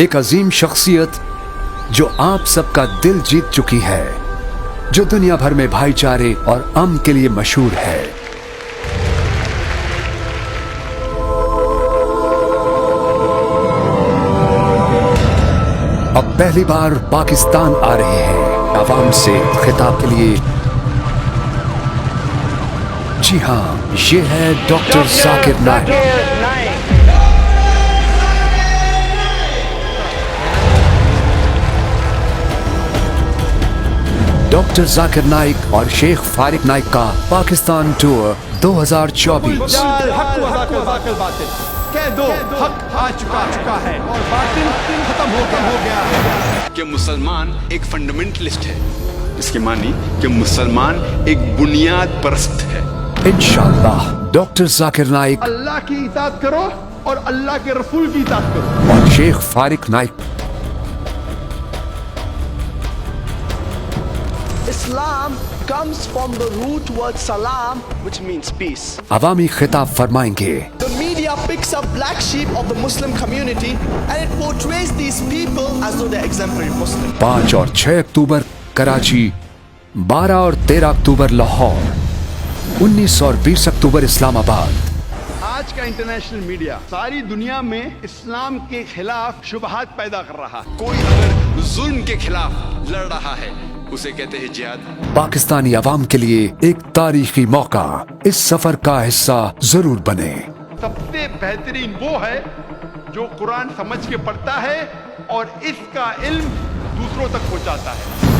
ایک عظیم شخصیت جو آپ سب کا دل جیت چکی ہے، جو دنیا بھر میں بھائی چارے اور امن کے لیے مشہور ہے۔ اب پہلی بار پاکستان آ رہے ہیں عوام سے خطاب کے لیے۔ جی ہاں، یہ ہے ڈاکٹر ذاکر نائک۔ ڈاکٹر ذاکر نائک اور شیخ فارق نائک کا پاکستان ٹور 2024۔ کہہ دو حق آ چکا ہے اور باطل ختم ہو گیا ہے کہ مسلمان ایک فنڈامنٹلسٹ ہے، اس کے معنی کہ مسلمان ایک بنیاد پرست ہے۔ انشاءاللہ ڈاکٹر ذاکر نائک اللہ کی اطاعت کرو اور اللہ کے رسول کی اطاعت کرو۔ اور شیخ فارق Naik Islam comes from the root word salam, which means peace. عوامی خطاب فرمائیں گے۔ The media picks up black sheep of the Muslim community and it portrays these people as though they're exemplary Muslim. 5 اور 6 اکتوبر کراچی، 12 اور 13 اکتوبر لاہور، 19 اور 20 اکتوبر اسلام آباد۔ آج کا انٹرنیشنل میڈیا ساری دنیا میں اسلام کے خلاف شبہات پیدا کر رہا ہے۔ کوئی اگر ظلم کے خلاف لڑ رہا ہے اسے کہتے ہیں جہاد۔ پاکستانی عوام کے لیے ایک تاریخی موقع، اس سفر کا حصہ ضرور بنے۔ سب سے بہترین وہ ہے جو قرآن سمجھ کے پڑھتا ہے اور اس کا علم دوسروں تک پہنچاتا ہے۔